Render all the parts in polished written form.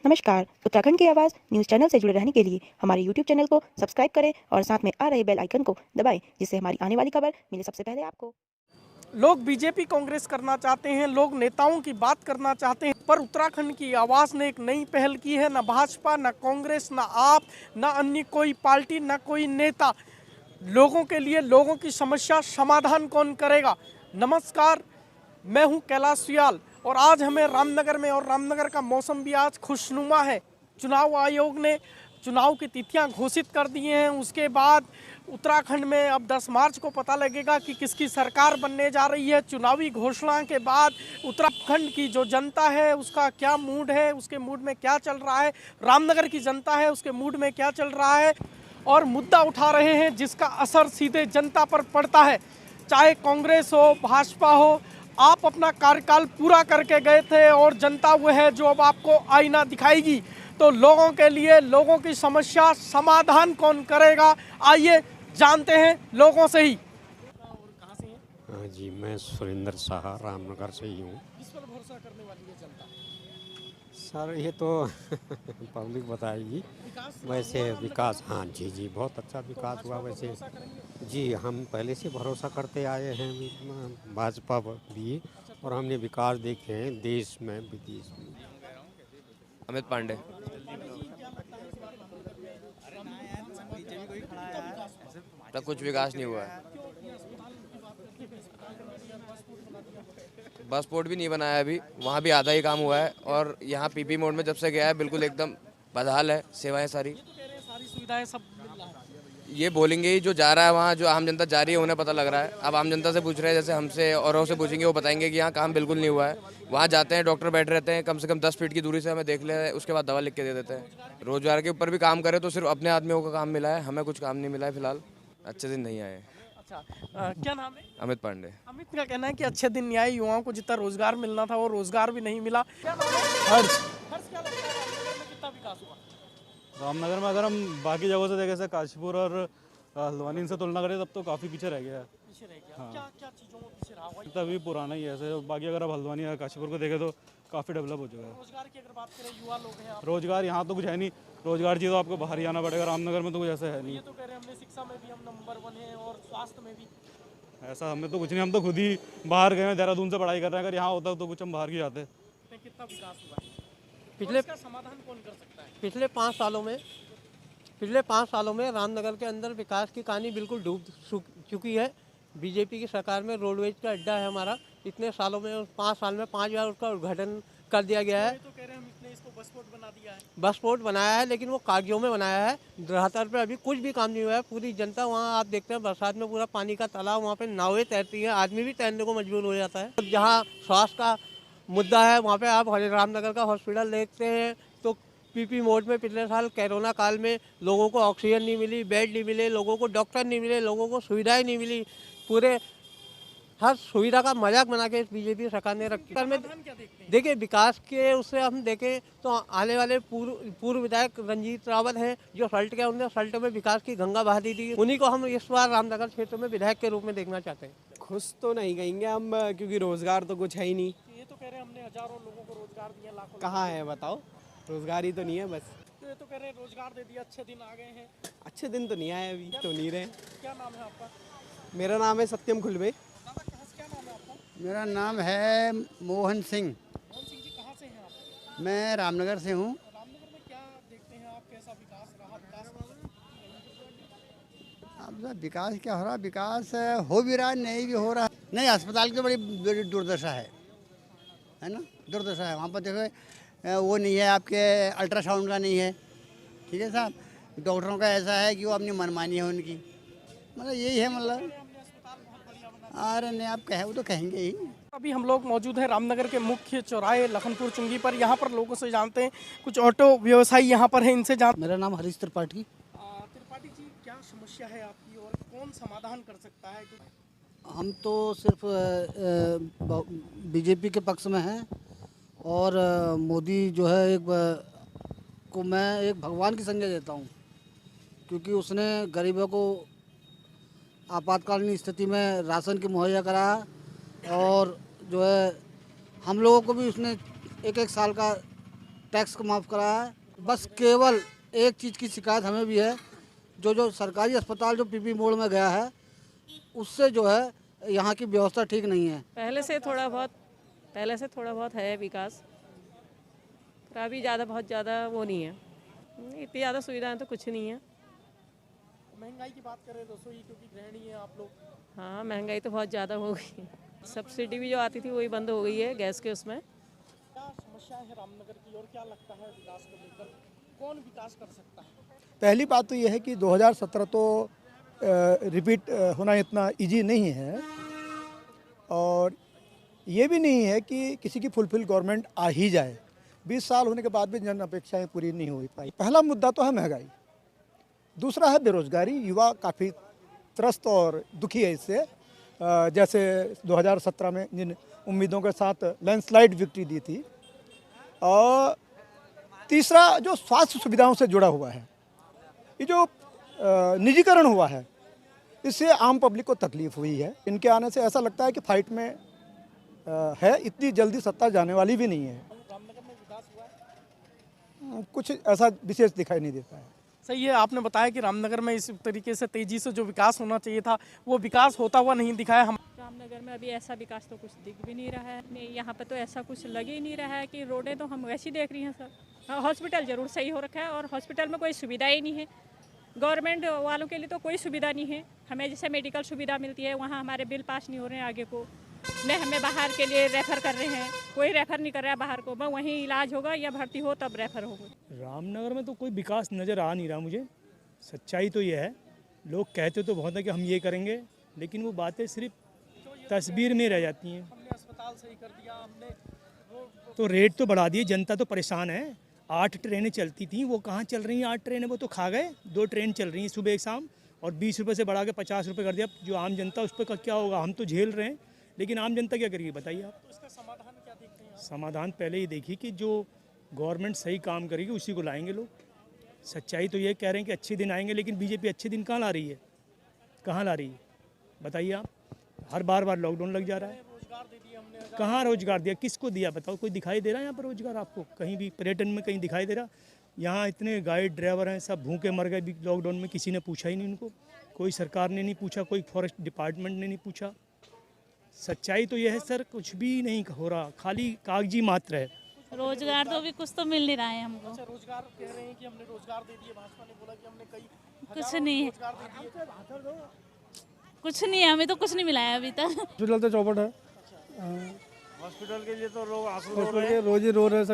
नमस्कार। उत्तराखंड की आवाज़ न्यूज़ चैनल से जुड़े रहने के लिए हमारे यूट्यूब चैनल को सब्सक्राइब करें और साथ में आ रहे बेल आइकन को दबाएं, जिससे हमारी आने वाली खबर मिले सबसे पहले आपको। लोग बीजेपी कांग्रेस करना चाहते हैं, लोग नेताओं की बात करना चाहते हैं, पर उत्तराखंड की आवाज़ ने एक नई पहल की है। न भाजपा, न कांग्रेस, न आप, न अन्य कोई पार्टी, न कोई नेता लोगों के लिए लोगों की समस्या समाधान कौन करेगा। नमस्कार, मैं हूं कैलाश सुयाल और आज हमें रामनगर में, और रामनगर का मौसम भी आज खुशनुमा है। चुनाव आयोग ने चुनाव की तिथियां घोषित कर दी हैं। उसके बाद उत्तराखंड में अब 10 मार्च को पता लगेगा कि किसकी सरकार बनने जा रही है। चुनावी घोषणा के बाद उत्तराखंड की जो जनता है उसका क्या मूड है, उसके मूड में क्या चल रहा है, रामनगर की जनता है उसके मूड में क्या चल रहा है, और मुद्दा उठा रहे हैं जिसका असर सीधे जनता पर पड़ता है। चाहे कांग्रेस हो, भाजपा हो, आप अपना कार्यकाल पूरा करके गए थे और जनता वो है जो अब आपको आईना दिखाएगी। तो लोगों के लिए लोगों की समस्या समाधान कौन करेगा, आइए जानते हैं लोगों से ही। कहाँ से हैं? हाँ जी, मैं सुरेंद्र शाह रामनगर से ही हूँ। किस पर भरोसा करने वाली है जनता? सर ये तो पब्लिक बताएगी। विकास वैसे हुआ रामनगर विकास, का? हाँ जी जी, बहुत अच्छा तो विकास भाजपा हुआ पर वैसे। भरोसा करेंगे? जी, हम पहले से भरोसा करते आए हैं भाजपा पर भी, और हमने विकास देखे हैं देश में विदेश में। अमित पांडे। तक कुछ विकास नहीं हुआ है। बस पोर्ट भी नहीं बनाया अभी, वहाँ भी आधा ही काम हुआ है। और यहाँ पीपी मोड में जब से गया है बिल्कुल एकदम बदहाल है, सेवाएं सारी। सारी सुविधाएं सब मिल रहा है। ये बोलेंगे ही, जो जा रहा है वहाँ, जो आम जनता जा रही है उन्हें पता लग रहा है। अब आम जनता से पूछ रहे हैं, जैसे हमसे औरों से पूछेंगे, वो बताएंगे कि यहाँ काम बिल्कुल नहीं हुआ है। वहाँ जाते हैं, डॉक्टर बैठे रहते हैं, कम से कम 10 फीट की दूरी से हमें देख ले, उसके बाद दवा लिख के दे देते हैं। रोजगार के ऊपर भी काम करे तो सिर्फ अपने आदमियों को काम मिला है, हमें कुछ काम नहीं मिला है फिलहाल। अच्छे दिन नहीं आए। अच्छा, क्या नाम है? अमित पांडे। अमित का कहना है कि अच्छे दिन नहीं आए, युवाओं को जितना रोजगार मिलना था वो रोजगार भी नहीं मिला। क्या नाम है? हर्ष। हर्ष, क्या लगता है रामनगर में कितना विकास हुआ? रामनगर में अगर हम बाकी जगहों से देखें, जैसे काशीपुर और हल्द्वानी, इनसे तुलना करें तब तो काफ़ी पीछे रह गया है। पीछे रह गया। क्या क्या चीज़ों में पीछे रहा हुआ? तभी पुराना ही है ऐसे। बाकी अगर आप हल्द्वानी या काशीपुर को देखें तो काफ़ी डेवलप हो चुका है। रोजगार की अगर बात करें, युवा लोग हैं आप, रोजगार यहाँ तो कुछ है नहीं। रोजगार चाहिए तो आपको बाहर ही आना पड़ेगा। रामनगर में तो कुछ ऐसा है नहीं। ये तो कह रहे हैं हमने शिक्षा में भी हम नंबर 1 हैं और स्वास्थ्य में भी। ऐसा हमें तो कुछ नहीं, हम तो खुद ही बाहर गए हैं, देहरादून से पढ़ाई कर रहे हैं। अगर यहाँ होता तो कुछ हम बाहर की जाते। कितना विकास हुआ है? पिछले इसका समाधान कौन कर सकता है? पिछले 5 सालों में रामनगर के अंदर विकास की कहानी बिल्कुल डूब चुकी है। बीजेपी की सरकार में रोडवेज का अड्डा है हमारा। इतने सालों में, 5 साल में 5 बार उसका उद्घाटन कर दिया गया है। तो कह रहे हैं हम इसने इसको बस पोर्ट बना दिया है। बस पोर्ट बनाया है, लेकिन वो कागजों में बनाया है। धरातल पर अभी कुछ भी काम नहीं हुआ है। पूरी जनता वहाँ, आप देखते हैं बरसात में पूरा पानी का तालाब, वहाँ पे नावें तैरती हैं, आदमी भी तैरने को मजबूर हो जाता है। जहाँ स्वास्थ्य का मुद्दा है, वहाँ पे आप रामनगर का हॉस्पिटल देखते हैं तो पीपी मोड में पिछले साल कोरोना काल में लोगों को ऑक्सीजन नहीं मिली, बेड नहीं मिले, लोगों को डॉक्टर नहीं मिले, लोगों को सुविधाएं नहीं मिली। पूरे हर सुविधा का मजाक बना के बीजेपी सरकार ने रखी। देखिए, विकास के उससे हम देखें तो आने वाले पूर्व विधायक रंजीत रावत हैं, जो सल्ट के, उन्होंने सल्ट में विकास की गंगा बहा दी थी। उन्हीं को हम इस बार रामनगर क्षेत्र में विधायक के रूप में देखना चाहते हैं। खुश तो नहीं कहेंगे हम, क्योंकि रोजगार तो कुछ है ही नहीं। ये तो कह रहे हैं हमने हजारों लोगों को रोजगार दिया, लाखों। कहाँ है बताओ, रोजगार ही तो नहीं है बस। तो ये तो कह रहे हैं रोजगार दे दिया, अच्छे दिन आ गए हैं। अच्छे दिन तो नहीं आए, अभी तो नहीं रहे। क्या नाम है आपका? मेरा नाम है सत्यम खुलबे। दादा, क्या नाम है आपका? मेरा नाम है मोहन सिंह। मोहन सिंह जी, कहाँ से हैं आप? मैं रामनगर से हूँ। रामनगर में क्या देखते हैं आप, कैसा विकास रहा? अब सर विकास क्या हो रहा है? विकास हो भी रहा है, नहीं भी हो रहा है। नहीं, अस्पताल की तो बड़ी दुर्दशा है ना, दुर्दशा है। वहाँ पर देखो वो नहीं है, आपके अल्ट्रासाउंड का नहीं है, ठीक है साहब। डॉक्टरों का ऐसा है कि वो अपनी मनमानी है उनकी, मतलब यही है। मतलब अरे नहीं, आप कहे वो तो कहेंगे ही। अभी हम लोग मौजूद हैं रामनगर के मुख्य चौराहे लखनपुर चुंगी पर। यहाँ पर लोगों से जानते हैं, कुछ ऑटो व्यवसायी यहाँ पर हैं, इनसे जानते। मेरा नाम हरीश त्रिपाठी। त्रिपाठी जी, क्या समस्या है आपकी और कौन समाधान कर सकता है? हम तो सिर्फ बीजेपी के पक्ष में हैं, और मोदी जो है को मैं एक भगवान की संज्ञा देता हूँ, क्योंकि उसने गरीबों को आपातकालीन स्थिति में राशन की मुहैया कराया, और जो है हम लोगों को भी उसने एक साल का टैक्स को माफ़ कराया है। बस केवल एक चीज़ की शिकायत हमें भी है, जो सरकारी अस्पताल जो पीपी मोड़ में गया है उससे जो है यहाँ की व्यवस्था ठीक नहीं है। पहले से थोड़ा बहुत है विकास, पर अभी बहुत ज़्यादा वो नहीं है, इतनी ज़्यादा सुविधाएं तो कुछ नहीं है। महंगाई की बात करें रसोई, क्योंकि गृहिणी है आप लोग। हाँ, महंगाई तो बहुत ज़्यादा हो गई है। सब्सिडी भी जो आती थी वही बंद हो गई है गैस के उसमें। क्या समस्या है रामनगर की और क्या लगता है विकास को लेकर कौन विकास कर सकता है? पहली बात तो यह है कि 2017 तो रिपीट होना इतना इजी नहीं है, और ये भी नहीं है कि किसी की फुलफिल गवर्नमेंट आ ही जाए। 20 साल होने के बाद भी जन अपेक्षाएं पूरी नहीं हो पाई। पहला मुद्दा तो है महंगाई, दूसरा है बेरोजगारी। युवा काफ़ी त्रस्त और दुखी है इससे। जैसे 2017 में जिन उम्मीदों के साथ लैंडस्लाइड विक्ट्री दी थी। और तीसरा जो स्वास्थ्य सुविधाओं से जुड़ा हुआ है, ये जो निजीकरण हुआ है, इससे आम पब्लिक को तकलीफ हुई है। इनके आने से ऐसा लगता है कि फाइट में है, इतनी जल्दी सत्ता जाने वाली भी नहीं है। रामनगर में विकास हुआ है? कुछ ऐसा विशेष दिखाई नहीं देता है। सही है, आपने बताया कि रामनगर में इस तरीके से तेजी से जो विकास होना चाहिए था वो विकास होता हुआ नहीं दिखाया। हम रामनगर में अभी ऐसा विकास तो कुछ दिख भी नहीं रहा है। नहीं, यहाँ पे तो ऐसा कुछ लग ही नहीं रहा है कि रोडें तो हम वैसी देख रही हैं सर। हॉस्पिटल ज़रूर सही हो रखा है और हॉस्पिटल में कोई सुविधा ही नहीं है। गवर्नमेंट वालों के लिए तो कोई सुविधा नहीं है। हमें जैसे मेडिकल सुविधा मिलती है, वहाँ हमारे बिल पास नहीं हो रहे हैं आगे को, न हमें बाहर के लिए रेफ़र कर रहे हैं, कोई रेफ़र नहीं कर रहा है बाहर को। मैं वहीं इलाज होगा या भर्ती हो तब रेफ़र होगा। रामनगर में तो कोई विकास नज़र आ नहीं रहा मुझे। सच्चाई तो ये है, लोग कहते तो बहुत है कि हम ये करेंगे, लेकिन वो बातें सिर्फ तस्वीर में रह जाती हैं। हमने अस्पताल सही कर दिया, हमने तो रेट तो बढ़ा दिए, जनता तो परेशान है। 8 ट्रेनें चलती थी, वो कहाँ चल रही हैं 8 ट्रेनें? वो तो खा गए। 2 ट्रेन चल रही हैं सुबह एक शाम, और 20 रुपये से बढ़ा के 50 रुपये कर दिया। जो आम जनता उस पर क्या होगा? हम तो झेल रहे हैं, लेकिन आम जनता क्या करेगी बताइए आप? तो इसका समाधान क्या देखते हैं? समाधान पहले ही देखिए कि जो गवर्नमेंट सही काम करेगी उसी को लाएंगे लोग। सच्चाई तो ये कह रहे हैं कि अच्छे दिन आएंगे, लेकिन बीजेपी अच्छे दिन कहाँ ला रही है? कहाँ ला रही है बताइए आप? हर बार लॉकडाउन लग जा रहा है। रोजगार दे दिया हमने। कहाँ रोजगार दिया? किसको दिया बताओ? कोई दिखाई दे रहा है यहाँ पर रोजगार आपको? कहीं भी पर्यटन में कहीं दिखाई दे रहा? यहाँ इतने गाइड ड्राइवर हैं, सब भूखे मर गए लॉकडाउन में, किसी ने पूछा ही नहीं उनको। कोई सरकार ने नहीं पूछा, कोई फॉरेस्ट डिपार्टमेंट ने नहीं पूछा। सच्चाई तो यह है सर, कुछ भी नहीं हो रहा, खाली कागजी मात्र है। रोजगार तो अभी कुछ तो मिल नहीं रहा है हमको। अच्छा, रोजगार कह रहे हैं कि हमने रोजगार दे दिए। भाजपा ने बोला कि हमने कई कुछ नहीं है, रोजगार दे दिए। कुछ नहीं है, हमें तो कुछ नहीं मिला है अभी तक। हॉस्पिटल तो चौपट है। हॉस्पिटल के लिए तो लोग हॉस्पिटल के रोज ही रो रहे हैं,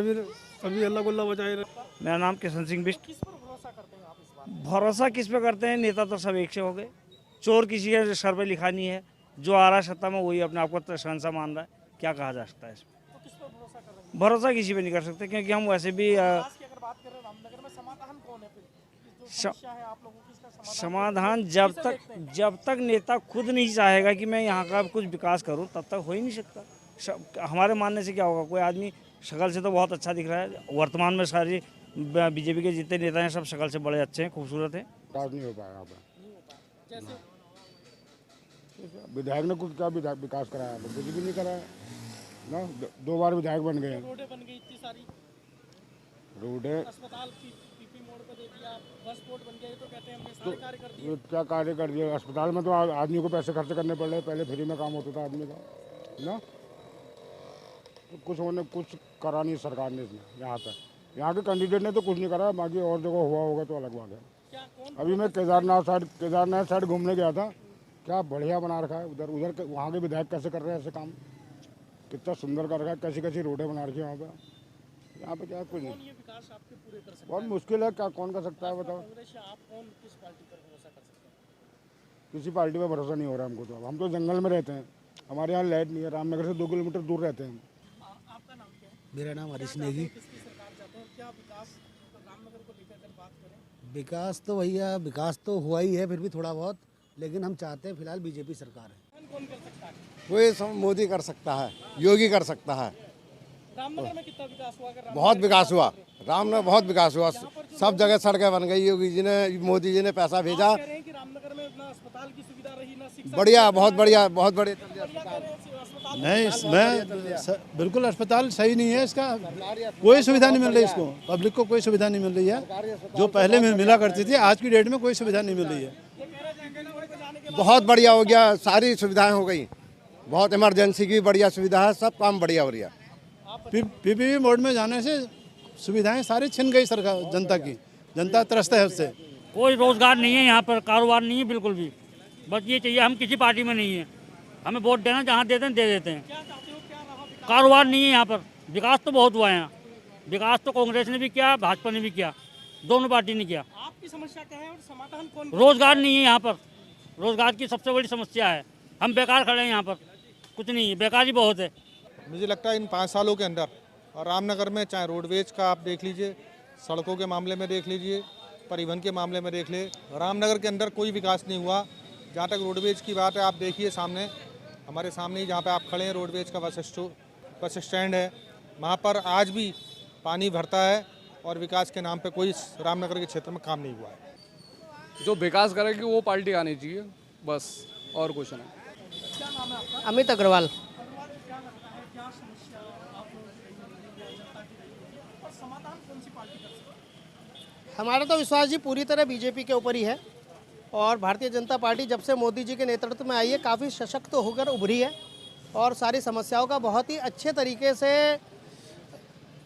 सभी अल्लाह गुल्ला बचाए रहे। मेरा नाम किशन सिंह बिष्ट। किस पर भरोसा करते हैं आप इस बार? भरोसा किस पे करते हैं? नेता तो सब एक से हो गए। चोर किसी के सर पे लिखा नहीं है, जो आ रहा है सत्ता में वही अपने आप को शहंशाह मान रहा है। क्या कहा जा सकता है इसमें? तो किस पर भरोसा कर रहे हैं? भरोसा किसी पे नहीं कर सकते, क्योंकि हम वैसे भी विकास की अगर बात करें रामनगर में, समाधान कौन है फिर? जो समस्या है आप लोगों की, इसका समाधान जब तक नेता खुद नहीं चाहेगा कि मैं यहाँ का कुछ विकास करूँ, तब तक हो ही नहीं सकता। हमारे मानने से क्या होगा? कोई आदमी शक्ल से तो बहुत अच्छा दिख रहा है, वर्तमान में सारी बीजेपी के जितने नेता हैं सब शक्ल से बड़े अच्छे हैं, खूबसूरत हैं। नहीं हो पाएगा। विधायक ने कुछ क्या विकास कराया? कुछ भी नहीं कराया ना। 2 बार विधायक बन गए। रोडें बन गई इतनी सारी, रोडें, अस्पताल पीपी मोड़ पे दे दिया, बस पोर्ट बन गए, तो कहते हैं हमने सारे कार्य कर दिए। क्या कार्य कर दिया? अस्पताल में तो आदमी को पैसे खर्च करने पड़ रहे, पहले फ्री में काम होता था आदमी का ना। तो कुछ करा नहीं सरकार ने इसमें। यहाँ तक यहाँ के कैंडिडेट ने तो कुछ नहीं करा, बाकी और जगह हुआ होगा तो अलग बात है। अभी मैं केदारनाथ साइड घूमने गया था, क्या बढ़िया बना रखा है उधर वहाँ के विधायक कैसे कर रहे हैं ऐसे काम, कितना सुंदर कर रखा है, कैसी कैसी रोडें बना रखी है वहाँ पे। यहाँ पे क्या कुछ नहीं, विकास आपके पूरे कर सकते बहुत मुश्किल है। क्या कौन कर सकता है बताओ? कांग्रेस या आप कौन किस पार्टी पर भरोसा कर सकते हैं? किसी पार्टी पर भरोसा नहीं हो रहा हमको। तो हम तो जंगल में रहते हैं, हमारे यहाँ लाइट नहीं है, रामनगर से 2 किलोमीटर दूर रहते हैं। आपका नाम क्या है? मेरा नाम हरीश नेगी। किसकी सरकार चाहते हैं? क्या विकास रामनगर को लेकर बात करें? विकास तो भैया विकास तो हुआ ही है, फिर भी थोड़ा बहुत, लेकिन हम चाहते हैं फिलहाल बीजेपी सरकार है। कौन कर सकता है? वो मोदी कर सकता है, योगी कर सकता है। रामनगर में कितना विकास हुआ? अगर बहुत विकास हुआ, रामनगर बहुत विकास हुआ, सब जगह सड़कें बन गई। योगी जी ने, मोदी जी ने पैसा भेजा। कह रहे हैं कि रामनगर में ना अस्पताल की सुविधा रही, ना शिक्षा। बढ़िया, बहुत बढ़िया, बहुत बढ़िया। अस्पताल नहीं इसमें बिल्कुल अस्पताल सही नहीं है, इसका कोई सुविधा नहीं मिल रही इसको, पब्लिक को कोई सुविधा नहीं मिल रही है। जो पहले में मिला करती थी, आज की डेट में कोई सुविधा नहीं मिल रही है। बहुत बढ़िया हो गया, सारी सुविधाएं हो गई, बहुत इमरजेंसी की बढ़िया सुविधा है, सब काम बढ़िया हो रहा है। पीपीपी मोड में जाने से सुविधाएं सारी छिन गई सरकार, जनता की, जनता त्रस्त है उससे। कोई रोजगार नहीं है यहाँ पर, कारोबार नहीं है बिल्कुल भी। बस ये चाहिए, हम किसी पार्टी में नहीं है, हमें वोट देना, जहाँ देते हैं दे देते हैं। कारोबार नहीं है यहाँ पर, विकास तो बहुत हुआ है यहाँ, विकास तो कांग्रेस ने भी किया, भाजपा ने भी किया, दोनों पार्टी ने किया। आपकी समस्या क्या है और समाधान कौन? रोजगार नहीं है यहाँ पर, रोजगार की सबसे बड़ी समस्या है। हम बेकार खड़े हैं यहाँ पर, कुछ नहीं है, बेकारी बहुत है। मुझे लगता है इन 5 सालों के अंदर और रामनगर में चाहे रोडवेज का आप देख लीजिए, सड़कों के मामले में देख लीजिए, परिवहन के मामले में देख ले, रामनगर के अंदर कोई विकास नहीं हुआ। जहाँ तक रोडवेज की बात है, आप देखिए सामने, हमारे सामने ही जहाँ पे आप खड़े हैं, रोडवेज का बस स्टैंड है, वहाँ पर आज भी पानी भरता है और विकास के नाम पे कोई रामनगर के क्षेत्र में काम नहीं हुआ है। जो विकास करेगी वो पार्टी आनी चाहिए, बस, और कुछ नहीं। क्या नाम है आपका? अमित अग्रवाल। हमारा तो विश्वास जी पूरी तरह बीजेपी के ऊपर ही है और भारतीय जनता पार्टी जब से मोदी जी के नेतृत्व में आई है काफ़ी सशक्त होकर उभरी है और सारी समस्याओं का बहुत ही अच्छे तरीके से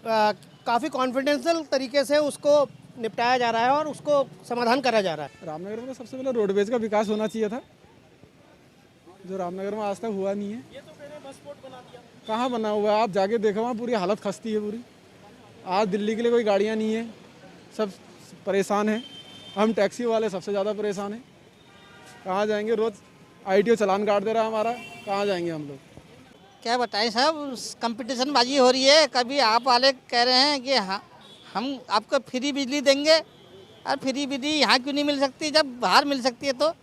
काफ़ी कॉन्फिडेंशियल तरीके से उसको निपटाया जा रहा है और उसको समाधान करा जा रहा है। रामनगर में तो सबसे पहले रोडवेज का विकास होना चाहिए था, जो रामनगर में आज तक हुआ नहीं है। ये तो मैंने बस पोर्ट बना दिया। कहाँ बना हुआ है? आप जाके देखो, वहाँ पूरी हालत खस्ती है पूरी। आज दिल्ली के लिए कोई गाड़ियाँ नहीं है, सब परेशान हैं। हम टैक्सी वाले सबसे ज़्यादा परेशान हैं। कहाँ जाएंगे? रोज़ ITO चालान काट दे रहा है हमारा, कहाँ जाएंगे हम लोग? क्या बताएं साहब, कंपटीशन बाजी हो रही है। कभी आप वाले कह रहे हैं कि हाँ हम आपको फ्री बिजली देंगे, और फ्री बिजली यहाँ क्यों नहीं मिल सकती जब बाहर मिल सकती है? तो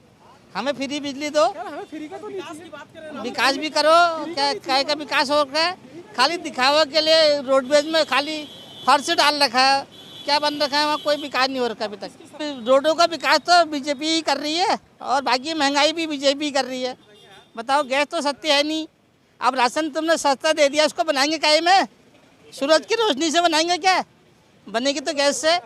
हमें फ्री बिजली दो, हमें फ्री का तो नहीं, विकास भी करो। क्या का विकास हो रहा है? खाली दिखावा के लिए रोडवेज में खाली फर्श डाल रखा है, क्या बन रखा है? वहाँ कोई विकास नहीं हो रखा अभी तक। रोडों का विकास तो बीजेपी ही कर रही है और बाकी महंगाई भी बीजेपी कर रही है। बताओ, गैस तो सस्ती है नहीं, अब राशन तुमने सस्ता दे दिया, उसको बनाएंगे काहे में? सूरज की रोशनी से बनाएंगे क्या? बनेगी तो गैस से,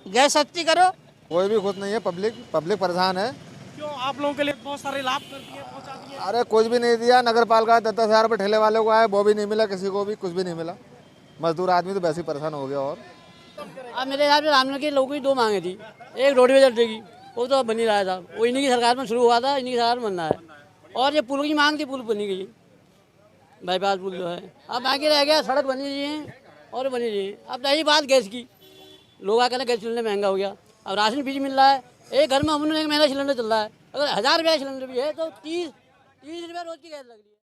गैस सस्ती करो। कोई भी खुश नहीं है, पब्लिक परेशान है। क्यों? आप लोगों के लिए बहुत सारे लाभ कर दिए, पहुंचा दिए। अरे कुछ भी नहीं दिया, नगर पालिका 10-10 हज़ार रुपये ठेले वाले को आए, वो भी नहीं मिला, किसी को भी कुछ भी नहीं मिला। मजदूर आदमी तो वैसे ही परेशान हो गया। और अब मेरे हिसाब से रामनगर के लोगों की 2 मांगे थी, एक रोडवेज अड्डे की, वो तो बन ही रहा था, वो इन्हीं की सरकार में शुरू हुआ था, इन्हीं की सरकार में बन रहा है। और ये पुल की मांग थी, पुल बनी गई, बाईपास पुल जो है। अब बाकी रह गया सड़क बनी चाहिए और बनी चाहिए। अब रही बात गैस की, लोग आकर गैस सिलेंडर महंगा हो गया, अब राशन फ्री मिल रहा है। एक घर में हमने 1 महीना सिलेंडर चल रहा है, अगर 1000 रुपये सिलेंडर भी है तो 30 रुपये रोज की गैस लग रही है।